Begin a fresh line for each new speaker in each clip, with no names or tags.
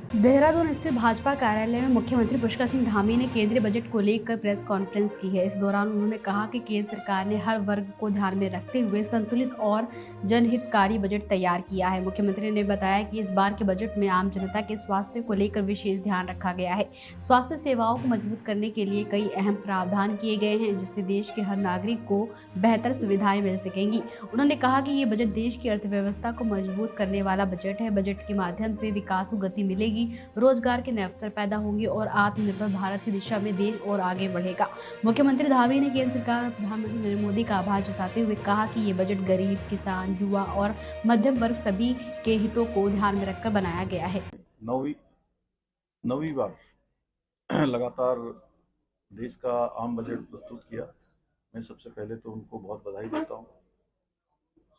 देहरादून स्थित भाजपा कार्यालय में मुख्यमंत्री पुष्कर सिंह धामी ने केंद्रीय बजट को लेकर प्रेस कॉन्फ्रेंस की है। इस दौरान उन्होंने कहा कि केंद्र सरकार ने हर वर्ग को ध्यान में रखते हुए संतुलित और जनहितकारी बजट तैयार किया है। मुख्यमंत्री ने बताया कि इस बार के बजट में आम जनता के स्वास्थ्य को लेकर विशेष ध्यान रखा गया है। स्वास्थ्य सेवाओं को मजबूत करने के लिए कई अहम प्रावधान किए गए हैं, जिससे देश के हर नागरिक को बेहतर सुविधाएं मिल सकेंगी। उन्होंने कहा कि ये बजट देश की अर्थव्यवस्था को मजबूत करने वाला बजट है। बजट के माध्यम से विकास को गति मिलेगी, रोजगार के नए अवसर पैदा होंगे और आत्मनिर्भर भारत की दिशा में देश और आगे बढ़ेगा। मुख्यमंत्री धामी ने केंद्र सरकार और प्रधानमंत्री नरेंद्र मोदी का आभार जताते हुए कहा कि ये बजट गरीब, किसान, युवा और मध्यम वर्ग सभी के हितों को ध्यान में रखकर बनाया गया है।
नौवीं बार लगातार देश का आम बजट प्रस्तुत किया। मैं सबसे पहले तो उनको बहुत बधाई देता हूँ,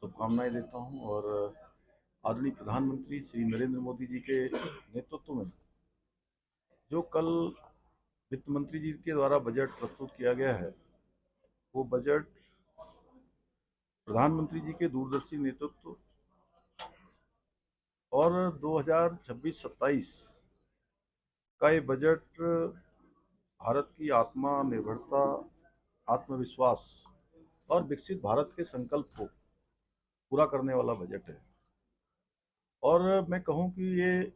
शुभकामनाएं देता हूँ और आदरणीय प्रधानमंत्री श्री नरेंद्र मोदी जी के नेतृत्व में जो कल वित्त मंत्री जी के द्वारा बजट प्रस्तुत किया गया है, वो बजट प्रधानमंत्री जी के दूरदर्शी नेतृत्व और 2026-27 का ये बजट भारत की आत्मनिर्भरता, आत्मविश्वास और विकसित भारत के संकल्प को पूरा करने वाला बजट है। और मैं कहूँ कि ये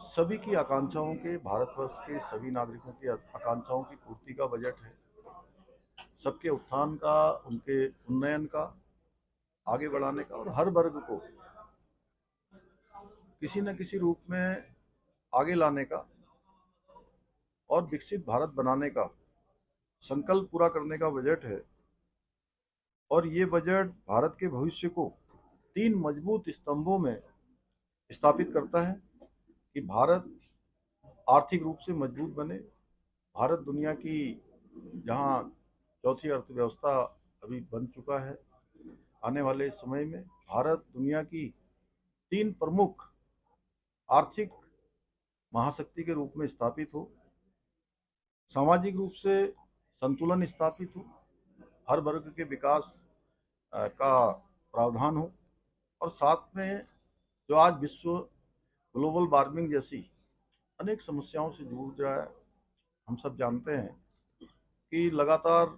सभी की आकांक्षाओं के, भारतवर्ष के सभी नागरिकों की आकांक्षाओं की पूर्ति का बजट है। सबके उत्थान का, उनके उन्नयन का, आगे बढ़ाने का और हर वर्ग को किसी न किसी रूप में आगे लाने का और विकसित भारत बनाने का संकल्प पूरा करने का बजट है। और ये बजट भारत के भविष्य को 3 मजबूत स्तंभों में स्थापित करता है कि भारत आर्थिक रूप से मजबूत बने, भारत दुनिया की जहां चौथी अर्थव्यवस्था अभी बन चुका है, आने वाले समय में भारत दुनिया की 3 प्रमुख आर्थिक महाशक्ति के रूप में स्थापित हो, सामाजिक रूप से संतुलन स्थापित हो, हर वर्ग के विकास का प्रावधान हो और साथ में जो आज विश्व ग्लोबल वार्मिंग जैसी अनेक समस्याओं से जूझ रहा है। हम सब जानते हैं कि लगातार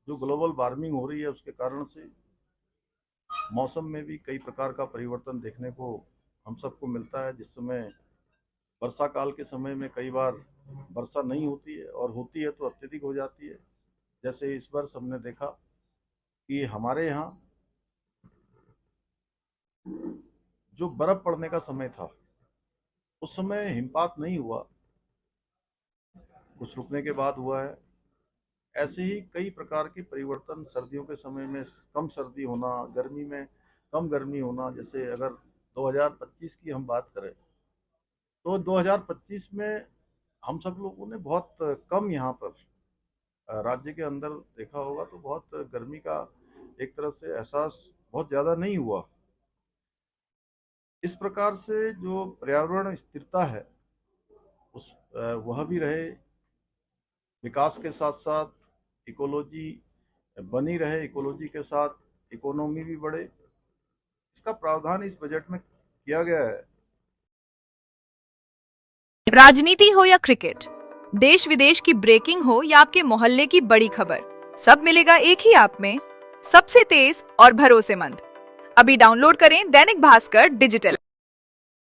जो ग्लोबल वार्मिंग हो रही है, उसके कारण से मौसम में भी कई प्रकार का परिवर्तन देखने को हम सबको मिलता है। जिस समय वर्षा काल के समय में कई बार वर्षा नहीं होती है और होती है तो अत्यधिक हो जाती है। जैसे इस वर्ष हमने देखा कि हमारे यहाँ जो बर्फ पड़ने का समय था, उस समय हिमपात नहीं हुआ, कुछ रुकने के बाद हुआ है। ऐसे ही कई प्रकार के परिवर्तन, सर्दियों के समय में कम सर्दी होना, गर्मी में कम गर्मी होना। जैसे अगर 2025 की हम बात करें तो 2025 में हम सब लोगों ने बहुत कम यहाँ पर राज्य के अंदर देखा होगा तो बहुत गर्मी का एक तरह से एहसास बहुत ज़्यादा नहीं हुआ। इस प्रकार से जो पर्यावरण स्थिरता है उस वह भी रहे, विकास के साथ साथ इकोलॉजी बनी रहे, इकोलॉजी के साथ इकोनॉमी भी बढ़े, इसका प्रावधान इस बजट में किया गया है।
राजनीति हो या क्रिकेट, देश विदेश की ब्रेकिंग हो या आपके मोहल्ले की बड़ी खबर, सब मिलेगा एक ही ऐप में, सबसे तेज और भरोसेमंद। अभी डाउनलोड करें दैनिक भास्कर डिजिटल।